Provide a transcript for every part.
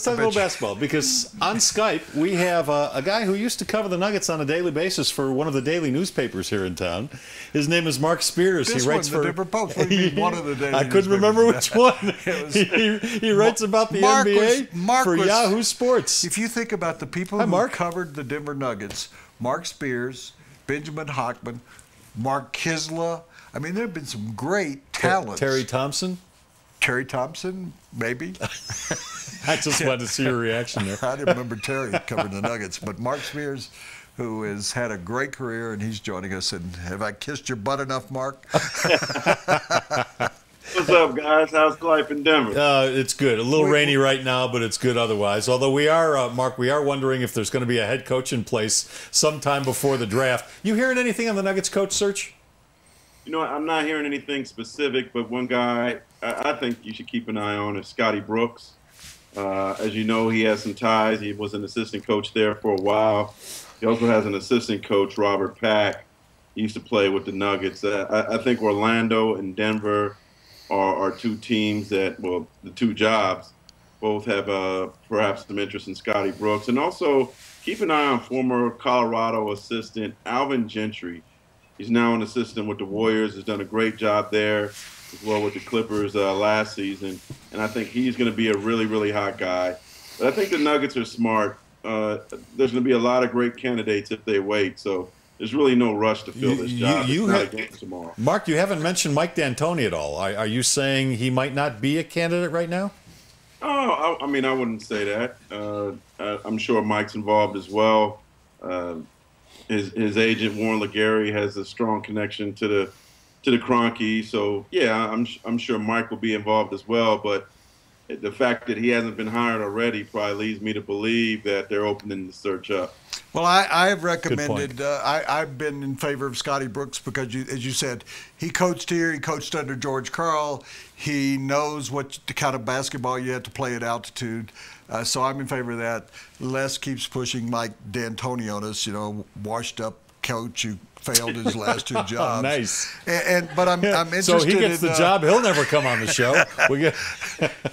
talk a little basketball, because on Skype we have a guy who used to cover the Nuggets on a daily basis for one of the daily newspapers here in town. His name is Marc Spears. He writes for the Denver Post. What do you mean, one of the daily I couldn't remember which one. He writes about the NBA for Yahoo Sports. If you think about the people who covered the Denver Nuggets, Marc Spears, Benjamin Hockman, Mark Kisla. I mean, there have been some great talents. Terry Thompson? Terry Thompson, maybe. I just wanted to see your reaction there. I didn't remember Terry covering the Nuggets, but Marc Spears, who has had a great career, and he's joining us. And have I kissed your butt enough, Mark? What's up, guys? How's life in Denver? It's good. A little rainy right now, but it's good otherwise. Although we are, Mark, we are wondering if there's going to be a head coach in place sometime before the draft. You hearing anything on the Nuggets coach search? You know, I'm not hearing anything specific, but one guy I think you should keep an eye on is Scotty Brooks. As you know, he has some ties. He was an assistant coach there for a while. He also has an assistant coach, Robert Pack. He used to play with the Nuggets. I think Orlando and Denver are two teams that, well, the two jobs, both have perhaps some interest in Scotty Brooks. And also keep an eye on former Colorado assistant Alvin Gentry. He's now an assistant with the Warriors. Has done a great job there as well with the Clippers last season. And I think he's going to be a really, really hot guy. But I think the Nuggets are smart. There's going to be a lot of great candidates if they wait. So there's really no rush to fill this job. It's not a game tomorrow. Mark, you haven't mentioned Mike D'Antoni at all. Are you saying he might not be a candidate right now? Oh, I mean, I wouldn't say that. I'm sure Mike's involved as well. His agent Warren Legary has a strong connection to the Kroenke, so yeah, I'm sure Mike will be involved as well. But the fact that he hasn't been hired already probably leads me to believe that they're opening the search up. Well, I have recommended. I've been in favor of Scotty Brooks because, as you said, he coached here. He coached under George Karl. He knows what the kind of basketball you have to play at altitude. So I'm in favor of that. Les keeps pushing Mike D'Antoni on us, washed up coach who failed his last two jobs. Nice. But I'm interested. So he gets the job. He'll never come on the show.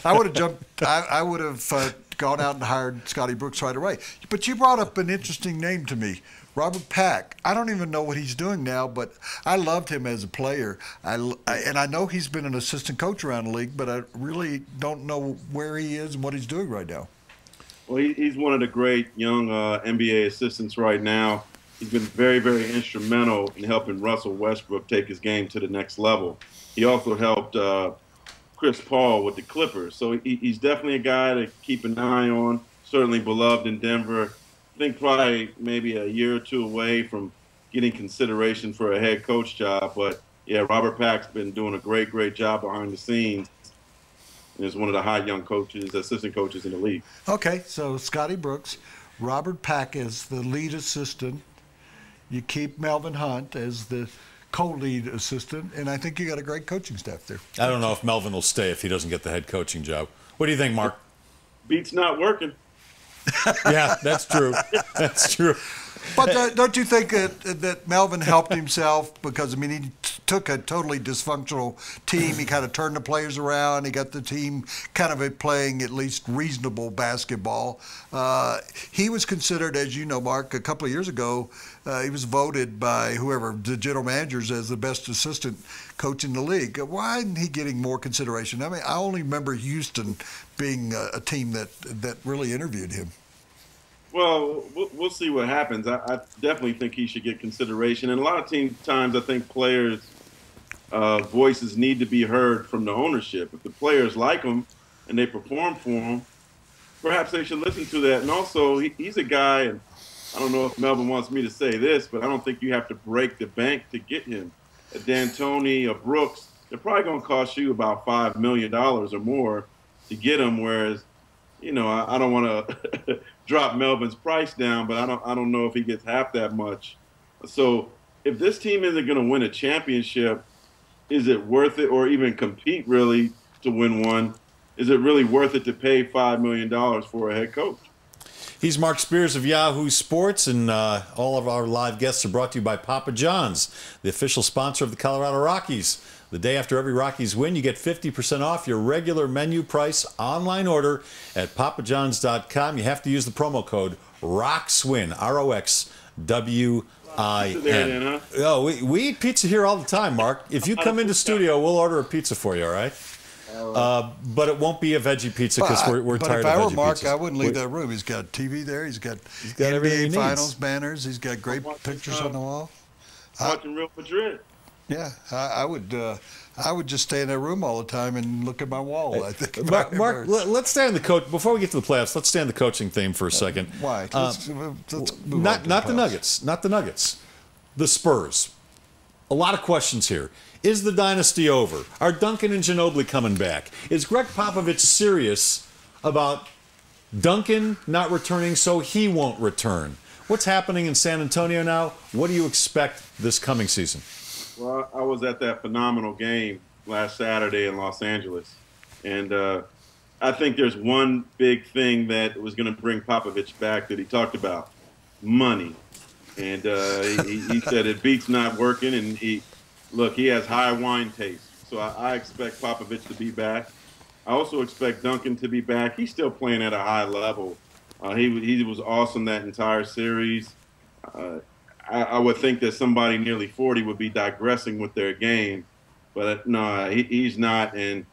I would have jumped. I would have gone out and hired Scotty Brooks right away. But you brought up an interesting name to me, Robert Pack. I don't even know what he's doing now, but I loved him as a player. And I know he's been an assistant coach around the league, but I really don't know where he is and what he's doing right now. Well, he's one of the great young NBA assistants right now. He's been very, very instrumental in helping Russell Westbrook take his game to the next level. He also helped Chris Paul with the Clippers. So he's definitely a guy to keep an eye on, certainly beloved in Denver. I think probably maybe a year or two away from getting consideration for a head coach job. But, yeah, Robert Pack's been doing a great, great job behind the scenes. And is one of the hot young coaches, assistant coaches in the league. Okay, so Scotty Brooks, Robert Pack is the lead assistant. You keep Melvin Hunt as the co-lead assistant, and I think you got a great coaching staff there. I don't know if Melvin will stay if he doesn't get the head coaching job. What do you think, Mark? Beat's not working. Yeah, that's true. That's true. But don't you think that Melvin helped himself? Because, I mean, he took a totally dysfunctional team. He kind of turned the players around. He got the team kind of playing at least reasonable basketball. He was considered, as you know, Mark, a couple of years ago, he was voted by whoever, the general managers, as the best assistant coach in the league. Why isn't he getting more consideration? I mean, I only remember Houston being a team that really interviewed him. Well, we'll see what happens. I definitely think he should get consideration. And a lot of times I think players' voices need to be heard from the ownership. If the players like him and they perform for him, perhaps they should listen to that. And also, he's a guy, and I don't know if Melvin wants me to say this, but I don't think you have to break the bank to get him. A D'Antoni, a Brooks, they're probably going to cost you about $5 million or more to get him, whereas, I don't want to drop Melvin's price down, but I don't know if he gets half that much. So if this team isn't going to win a championship, is it worth it, or even compete really to win one? Is it really worth it to pay $5 million for a head coach? He's Marc Spears of Yahoo Sports, and all of our live guests are brought to you by Papa John's, the official sponsor of the Colorado Rockies. The day after every Rockies win, you get 50% off your regular menu price online order at papajohns.com. You have to use the promo code ROXWIN, ROXWIN. Oh, we eat pizza here all the time, Mark. If you come into studio, we'll order a pizza for you, all right? But it won't be a veggie pizza because we're tired of veggie pizzas. But if I were Mark, I wouldn't leave that room. He's got TV there. He's got NBA Finals banners. He's got great pictures on the wall. Watching Real Madrid. Yeah, I would just stay in that room all the time and look at my wall. I think. Mark, let's stay on the coach. Before we get to the playoffs, let's stay on the coaching theme for a second. Why? Let's not the Nuggets. Not the Nuggets. The Spurs. A lot of questions here. Is the dynasty over? Are Duncan and Ginobili coming back? Is Greg Popovich serious about Duncan not returning so he won't return? What's happening in San Antonio now? What do you expect this coming season? Well, I was at that phenomenal game last Saturday in Los Angeles, and I think there's one big thing that was going to bring Popovich back that he talked about: money. And he said it beats not working, and he has high wine taste. So I expect Popovich to be back. I also expect Duncan to be back. He's still playing at a high level. He was awesome that entire series. I would think that somebody nearly 40 would be digressing with their game, but no, he's not, and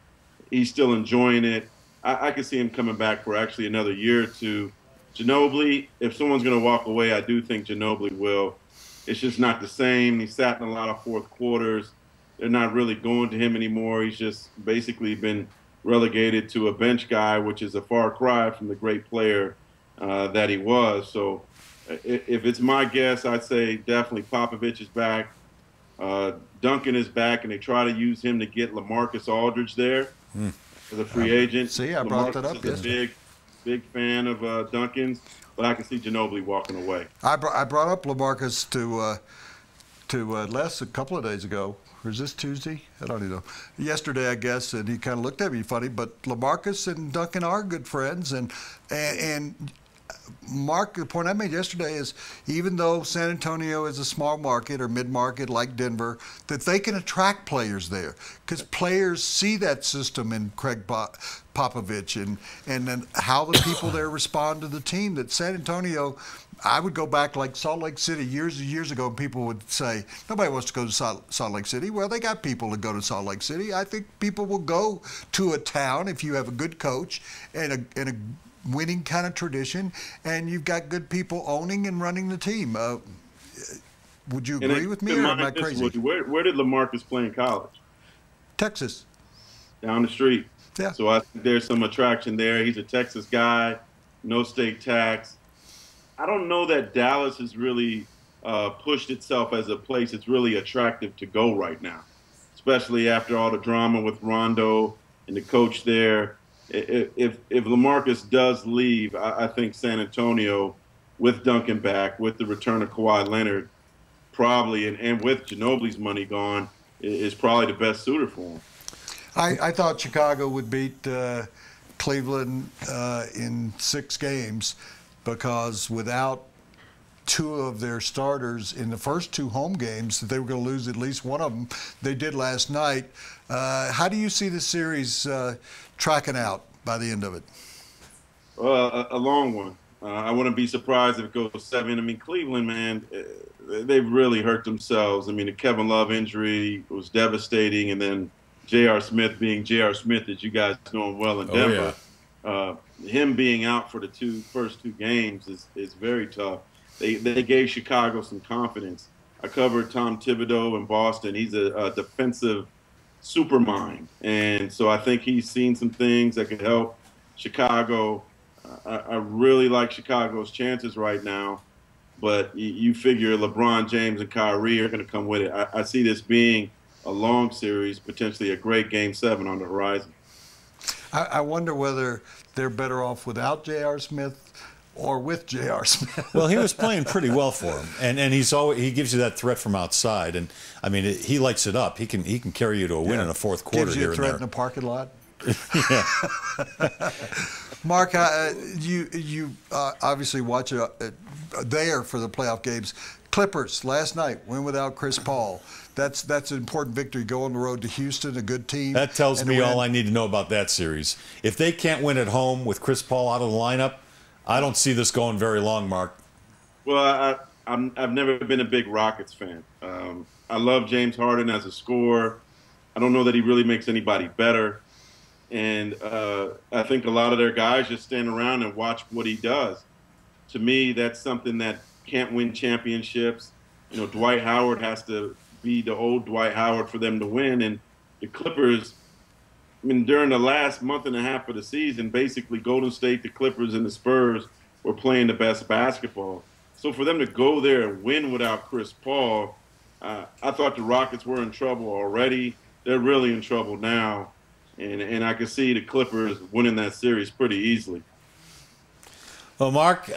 he's still enjoying it. I could see him coming back for actually another year or two. Ginobili, if someone's going to walk away, I do think Ginobili will. It's just not the same. He sat in a lot of fourth quarters. They're not really going to him anymore. He's just basically been relegated to a bench guy, which is a far cry from the great player that he was. So if it's my guess, I'd say definitely Popovich is back. Duncan is back, and they try to use him to get LaMarcus Aldridge there as a free agent. See, I brought that up yesterday. Big fan of Duncan's, but I can see Ginobili walking away. I brought up LaMarcus to Les a couple of days ago. Or is this Tuesday? I don't even know. Yesterday, I guess, and he kind of looked at me funny. But LaMarcus and Duncan are good friends, and Mark, the point I made yesterday is even though San Antonio is a small market or mid-market like Denver, that they can attract players there because players see that system in Craig Popovich and then how the people there respond to the team. That San Antonio, I would go back like Salt Lake City years and years ago, and people would say, nobody wants to go to Salt Lake City. Well, they got people to go to Salt Lake City. I think people will go to a town if you have a good coach and a winning kind of tradition, and you've got good people owning and running the team. Would you agree with me, or am I crazy? Where did LaMarcus play in college? Texas. Down the street. Yeah. So I think there's some attraction there. He's a Texas guy, no state tax. I don't know that Dallas has really pushed itself as a place that's really attractive to go right now, especially after all the drama with Rondo and the coach there. If LaMarcus does leave, I think San Antonio, with Duncan back, with the return of Kawhi Leonard, probably, and with Ginobili's money gone, is probably the best suitor for him. I thought Chicago would beat Cleveland in 6 games because without 2 of their starters in the first 2 home games, that they were going to lose at least one of them. They did last night. How do you see the series tracking out by the end of it? A long one. I wouldn't be surprised if it goes 7. I mean, Cleveland, man, they've really hurt themselves. I mean, the Kevin Love injury was devastating, and then J.R. Smith being J.R. Smith, as you guys know him well in Denver. Oh, yeah. Him being out for the first two games is very tough. They gave Chicago some confidence. I covered Tom Thibodeau in Boston. He's a defensive supermind, and so I think he's seen some things that can help Chicago. I really like Chicago's chances right now, but you figure LeBron James and Kyrie are going to come with it. I see this being a long series, potentially a great Game 7 on the horizon. I wonder whether they're better off without J.R. Smith or with J.R. Smith. Well, he was playing pretty well for him, and he gives you that threat from outside, and I mean he lights it up. He can carry you to a win in a fourth quarter. Gives you here a threat and there. in a parking lot. Yeah. Mark, you obviously watch there for the playoff games. Clippers last night win without Chris Paul. That's an important victory. Go on the road to Houston, a good team. That tells me all I need to know about that series. If they can't win at home with Chris Paul out of the lineup, I don't see this going very long, Mark. Well, I've never been a big Rockets fan. I love James Harden as a scorer. I don't know that he really makes anybody better. And I think a lot of their guys just stand around and watch what he does. To me, that's something that can't win championships. Dwight Howard has to be the old Dwight Howard for them to win. And the Clippers, during the last month and a half of the season, basically Golden State, the Clippers, and the Spurs were playing the best basketball. So for them to go there and win without Chris Paul, I thought the Rockets were in trouble already. They're really in trouble now. And I can see the Clippers winning that series pretty easily. Well, Mark,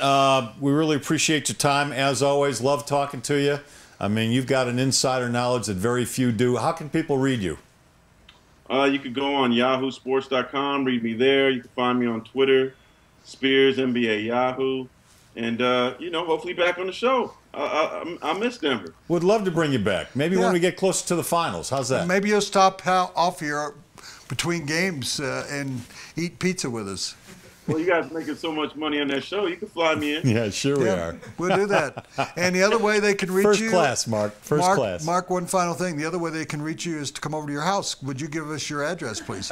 we really appreciate your time. As always, love talking to you. You've got an insider knowledge that very few do. How can people read you? You could go on yahoosports.com, read me there. You can find me on Twitter, Spears, NBA Yahoo. And, hopefully back on the show. I miss Denver. Would love to bring you back. Maybe when we get closer to the finals. How's that? Maybe you'll stop off here between games and eat pizza with us. Well, you guys making so much money on that show, you can fly me in. Yeah, sure we are. We'll do that. And the other way they can reach you... First class, Mark. First class. Mark, one final thing. The other way they can reach you is to come over to your house. Would you give us your address, please?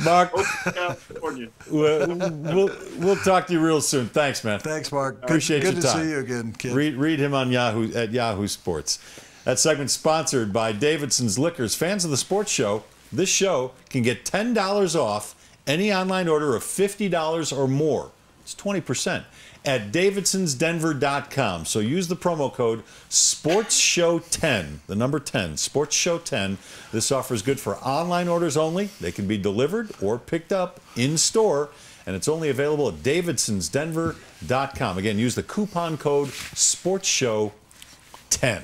Mark, California. we'll talk to you real soon. Thanks, man. Thanks, Mark. Appreciate your time. Good to see you again, kid. Read him on Yahoo at Yahoo Sports. That segment's sponsored by Davidson's Liquors. Fans of the sports show, this show can get $10 off any online order of $50 or more. It's 20% at davidsonsdenver.com. So use the promo code SPORTSSHOW10, the number 10, SPORTSSHOW10. This offer is good for online orders only. They can be delivered or picked up in store, and it's only available at davidsonsdenver.com. Again, use the coupon code SPORTSSHOW10.